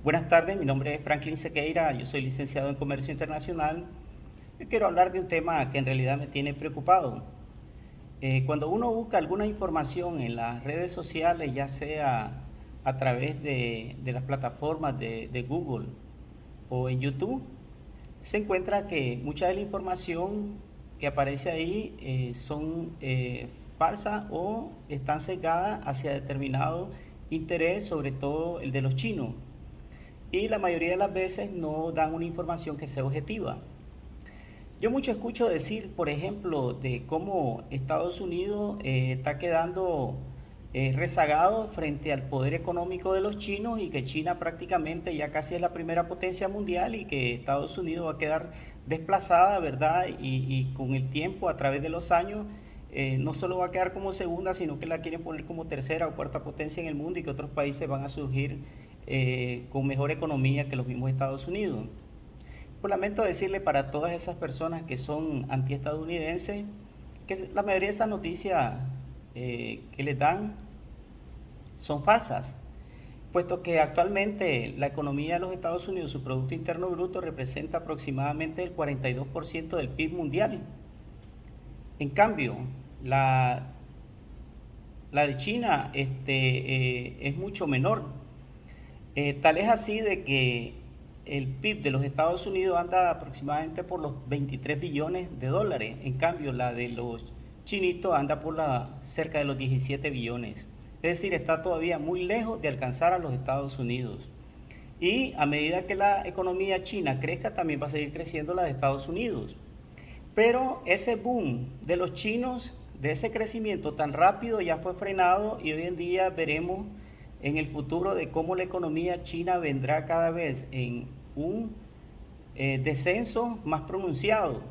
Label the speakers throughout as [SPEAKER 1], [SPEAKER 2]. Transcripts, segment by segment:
[SPEAKER 1] Buenas tardes, mi nombre es Franklin Sequeira, yo soy licenciado en Comercio Internacional. Yo quiero hablar de un tema que en realidad me tiene preocupado. Cuando uno busca alguna información en las redes sociales, ya sea a través de las plataformas de Google o en YouTube, se encuentra que mucha de la información que aparece ahí son falsas o están sesgadas hacia determinado interés, sobre todo el de los chinos, y la mayoría de las veces no dan una información que sea objetiva. Yo mucho escucho decir, por ejemplo, de cómo Estados Unidos está quedando rezagado frente al poder económico de los chinos, y que China prácticamente ya casi es la primera potencia mundial y que Estados Unidos va a quedar desplazada, ¿verdad? Y con el tiempo, a través de los años, no solo va a quedar como segunda, sino que la quieren poner como tercera o cuarta potencia en el mundo, y que otros países van a surgir con mejor economía que los mismos Estados Unidos. Pues lamento decirle para todas esas personas que son antiestadounidenses que la mayoría de esas noticias que les dan son falsas, puesto que actualmente la economía de los Estados Unidos, su Producto Interno Bruto, representa aproximadamente el 42% del PIB mundial. En cambio, la de China es mucho menor. Tal es así de que el PIB de los Estados Unidos anda aproximadamente por los 23 billones de dólares. En cambio, la de los chinitos anda por cerca de los 17 billones. Es decir, está todavía muy lejos de alcanzar a los Estados Unidos. Y a medida que la economía china crezca, también va a seguir creciendo la de Estados Unidos. Pero ese boom de los chinos, de ese crecimiento tan rápido, ya fue frenado, y hoy en día veremos en el futuro de cómo la economía china vendrá cada vez en un descenso más pronunciado,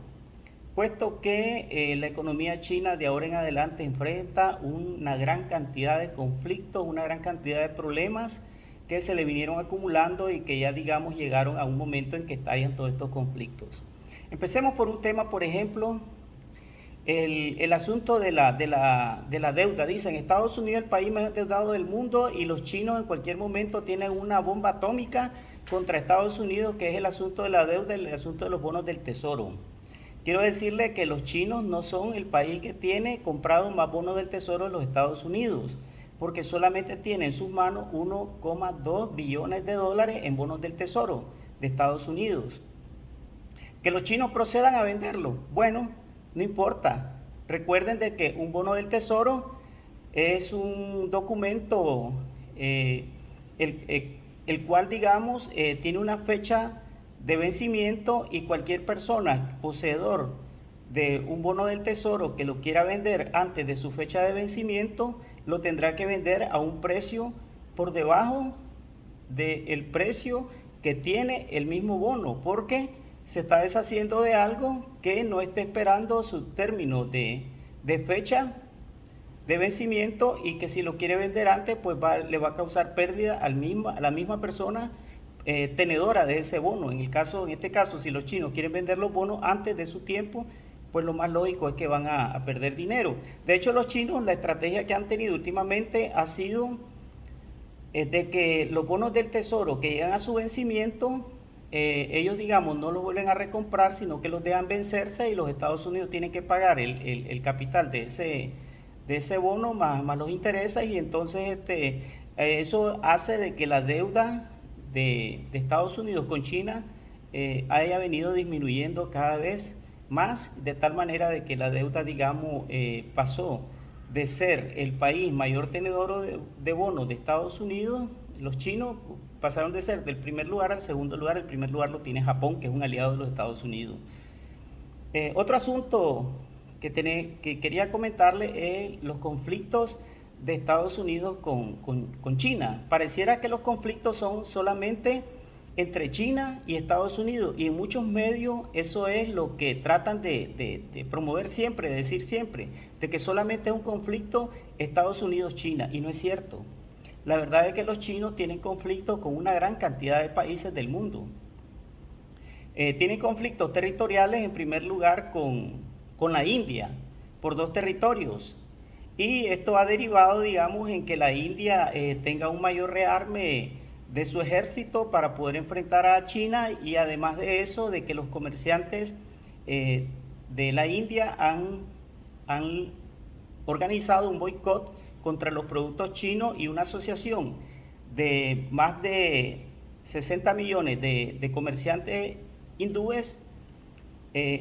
[SPEAKER 1] puesto que la economía china de ahora en adelante enfrenta una gran cantidad de conflictos, una gran cantidad de problemas que se le vinieron acumulando y que ya, digamos, llegaron a un momento en que estallan todos estos conflictos. Empecemos por un tema, por ejemplo, el asunto de la deuda. Dicen, Estados Unidos es el país más endeudado del mundo, y los chinos en cualquier momento tienen una bomba atómica contra Estados Unidos, que es el asunto de la deuda, el asunto de los bonos del tesoro. Quiero decirle que los chinos no son el país que tiene comprado más bonos del tesoro de los Estados Unidos, porque solamente tiene en sus manos 1,2 billones de dólares en bonos del tesoro de Estados Unidos. Que los chinos procedan a venderlo, bueno, no importa. Recuerden de que un bono del tesoro es un documento el cual, digamos, tiene una fecha de vencimiento, y cualquier persona poseedor de un bono del tesoro que lo quiera vender antes de su fecha de vencimiento, lo tendrá que vender a un precio por debajo del precio que tiene el mismo bono, porque se está deshaciendo de algo que no está esperando su término de fecha de vencimiento, y que si lo quiere vender antes, pues le va a causar pérdida a la misma persona tenedora de ese bono. En este caso, si los chinos quieren vender los bonos antes de su tiempo, pues lo más lógico es que van a perder dinero. De hecho, los chinos, la estrategia que han tenido últimamente ha sido de que los bonos del tesoro que llegan a su vencimiento, ellos, digamos, no los vuelven a recomprar, sino que los dejan vencerse, y los Estados Unidos tienen que pagar el capital de ese bono más los intereses, y entonces eso hace de que la deuda de Estados Unidos con China haya venido disminuyendo cada vez más, de tal manera de que la deuda, digamos, pasó de ser el país mayor tenedor de bonos de Estados Unidos. Los chinos pasaron de ser del primer lugar al segundo lugar. El primer lugar lo tiene Japón, que es un aliado de los Estados Unidos. Otro asunto que quería comentarle es los conflictos de Estados Unidos con China. Pareciera que los conflictos son solamente entre China y Estados Unidos, y en muchos medios eso es lo que tratan de promover siempre, de decir siempre, de que solamente es un conflicto Estados Unidos-China, y no es cierto. La verdad es que los chinos tienen conflictos con una gran cantidad de países del mundo. Tienen conflictos territoriales, en primer lugar, con la India, por 2 territorios. Y esto ha derivado, digamos, en que la India tenga un mayor rearme de su ejército para poder enfrentar a China, y además de eso, de que los comerciantes de la India han organizado un boicot contra los productos chinos, y una asociación de más de 60 millones de comerciantes hindúes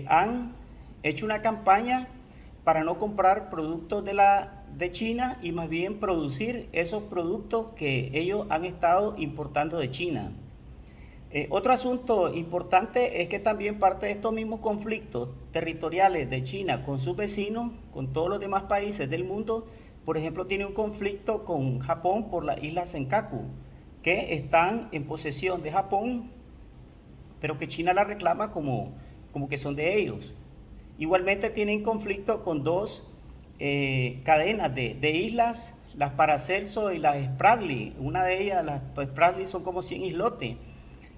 [SPEAKER 1] han hecho una campaña para no comprar productos de China, y más bien producir esos productos que ellos han estado importando de China. Otro asunto importante es que también parte de estos mismos conflictos territoriales de China con sus vecinos, con todos los demás países del mundo. Por ejemplo, tiene un conflicto con Japón por la isla Senkaku, que están en posesión de Japón, pero que China la reclama como que son de ellos. Igualmente tienen conflicto con dos cadenas de islas, las Paracelso y las Spratly. Una de ellas, las Spratly, son como 100 islotes.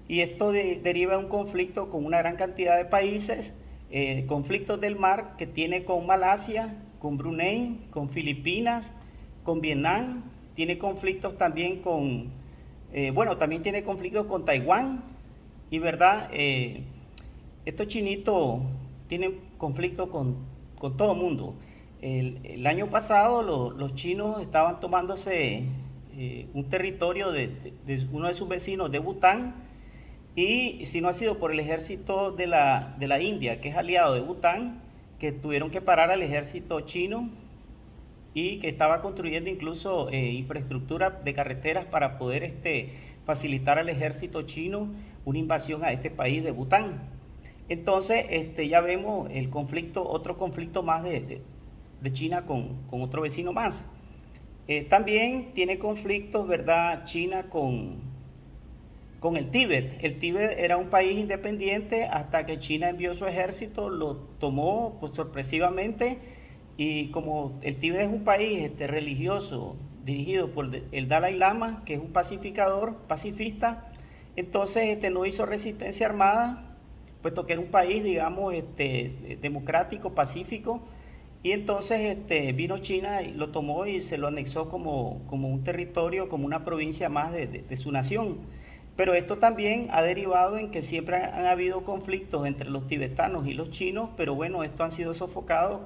[SPEAKER 1] Y esto deriva de un conflicto con una gran cantidad de países, conflictos del mar que tiene con Malasia, con Brunei, con Filipinas, con Vietnam. Tiene conflictos también también tiene conflictos con Taiwán. Y verdad, estos chinitos tienen conflicto con todo el mundo. El año pasado los chinos estaban tomándose un territorio de uno de sus vecinos, de Bután, y si no ha sido por el ejército de la India, que es aliado de Bután, que tuvieron que parar al ejército chino, y que estaba construyendo incluso infraestructura de carreteras para poder facilitar al ejército chino una invasión a este país de Bután. Entonces ya vemos el conflicto, otro conflicto más de China con otro vecino más. También tiene conflictos, ¿verdad?, China con el Tíbet. El Tíbet era un país independiente hasta que China envió su ejército, lo tomó pues sorpresivamente, y como el Tíbet es un país religioso dirigido por el Dalai Lama, que es un pacifista, entonces no hizo resistencia armada, puesto que era un país, digamos, democrático, pacífico, y entonces vino China y lo tomó y se lo anexó como un territorio, como una provincia más de su nación. Pero esto también ha derivado en que siempre han habido conflictos entre los tibetanos y los chinos, pero bueno, estos han sido sofocados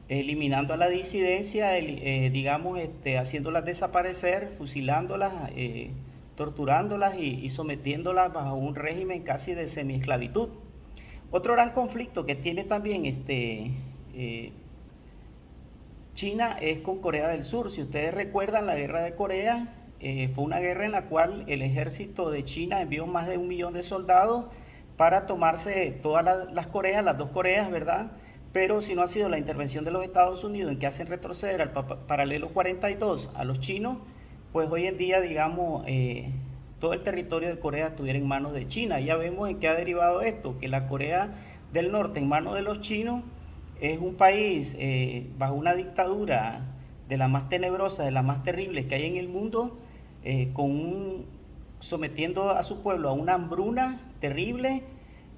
[SPEAKER 1] eliminando a la disidencia, digamos, haciéndolas desaparecer, fusilándolas, torturándolas y sometiéndolas bajo un régimen casi de semiesclavitud. Otro gran conflicto que tiene también China es con Corea del Sur. Si ustedes recuerdan, la guerra de Corea fue una guerra en la cual el ejército de China envió más de 1 millón de soldados para tomarse todas las Coreas, las dos Coreas, ¿verdad? Pero si no ha sido la intervención de los Estados Unidos en que hacen retroceder al paralelo 42 a los chinos, pues hoy en día, digamos, todo el territorio de Corea estuviera en manos de China. Ya vemos en qué ha derivado esto, que la Corea del Norte en manos de los chinos es un país bajo una dictadura de la más tenebrosa, de las más terribles que hay en el mundo, sometiendo a su pueblo a una hambruna terrible,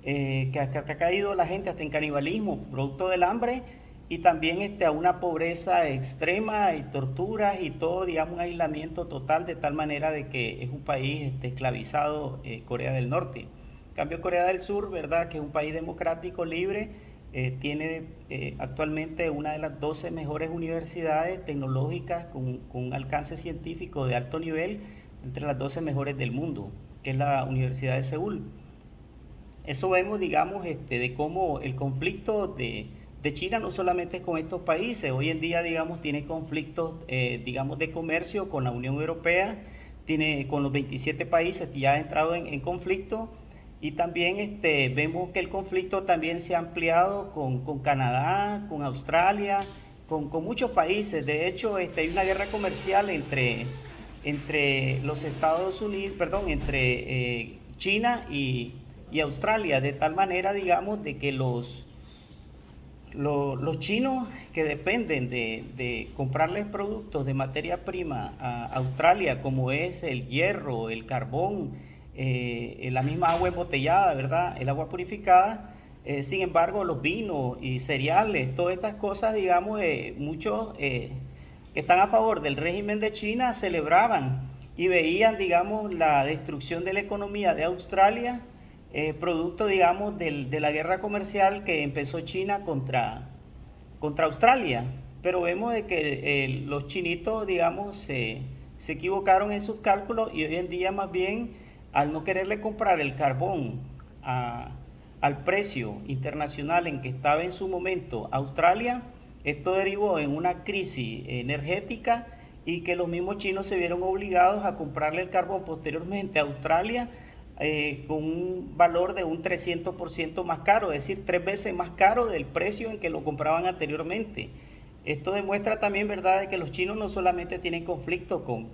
[SPEAKER 1] que ha caído la gente hasta en canibalismo producto del hambre, y también a una pobreza extrema y torturas y todo, digamos, un aislamiento total, de tal manera de que es un país esclavizado, Corea del Norte. En cambio, Corea del Sur, ¿verdad?, que es un país democrático, libre, tiene actualmente una de las 12 mejores universidades tecnológicas con alcance científico de alto nivel, entre las 12 mejores del mundo, que es la Universidad de Seúl. Eso vemos, digamos, de cómo el conflicto de China no solamente es con estos países. Hoy en día, digamos, tiene conflictos, digamos, de comercio con la Unión Europea, tiene con los 27 países que ya ha entrado en conflicto. Y también vemos que el conflicto también se ha ampliado con Canadá, con Australia, con muchos países. De hecho, hay una guerra comercial entre los Estados Unidos, perdón, entre China y Australia, de tal manera, digamos, de que los chinos, que dependen de comprarles productos de materia prima a Australia, como es el hierro, el carbón, la misma agua embotellada, ¿verdad?, el agua purificada, sin embargo, los vinos y cereales, todas estas cosas, digamos, muchos que están a favor del régimen de China celebraban y veían, digamos, la destrucción de la economía de Australia, producto, digamos, de la guerra comercial que empezó China contra Australia. Pero vemos de que los chinitos, digamos, se equivocaron en sus cálculos y hoy en día más bien, al no quererle comprar el carbón a, al precio internacional en que estaba en su momento Australia, esto derivó en una crisis energética y que los mismos chinos se vieron obligados a comprarle el carbón posteriormente a Australia con un valor de un 300% más caro, es decir, 3 veces más caro del precio en que lo compraban anteriormente. Esto demuestra también, ¿verdad?, de que los chinos no solamente tienen conflicto con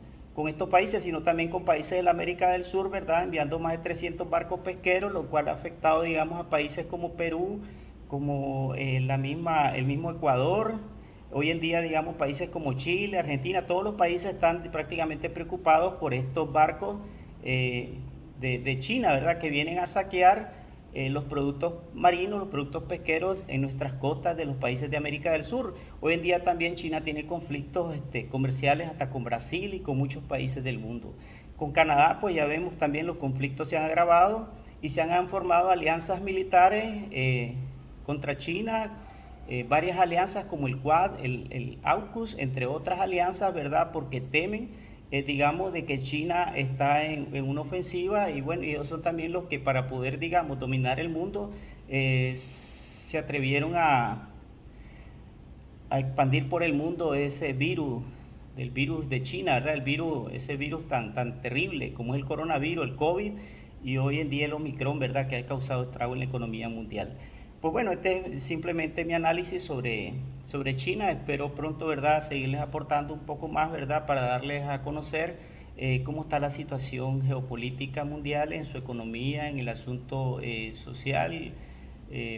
[SPEAKER 1] estos países, sino también con países de la América del Sur, ¿verdad?, enviando más de 300 barcos pesqueros, lo cual ha afectado, digamos, a países como Perú, como el mismo Ecuador. Hoy en día, digamos, países como Chile, Argentina, todos los países están prácticamente preocupados por estos barcos de China, ¿verdad?, que vienen a saquear los productos marinos, los productos pesqueros en nuestras costas de los países de América del Sur. Hoy en día también China tiene conflictos comerciales hasta con Brasil y con muchos países del mundo. Con Canadá, pues ya vemos también los conflictos se han agravado y se han formado alianzas militares contra China, varias alianzas como el Quad, el AUKUS, entre otras alianzas, ¿verdad? Porque temen, digamos, de que China está en una ofensiva y bueno, ellos son también los que para poder, digamos, dominar el mundo se atrevieron a expandir por el mundo ese virus, del virus de China, ¿verdad? El virus, ese virus tan terrible como es el coronavirus, el COVID, y hoy en día el Omicron, ¿verdad?, que ha causado estrago en la economía mundial. Pues bueno, este es simplemente mi análisis sobre China. Espero pronto, ¿verdad?, seguirles aportando un poco más, ¿verdad?, para darles a conocer cómo está la situación geopolítica mundial en su economía, en el asunto social,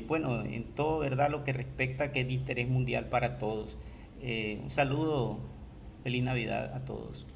[SPEAKER 1] bueno, en todo, ¿verdad?, lo que respecta que es de interés mundial para todos. Un saludo, feliz Navidad a todos.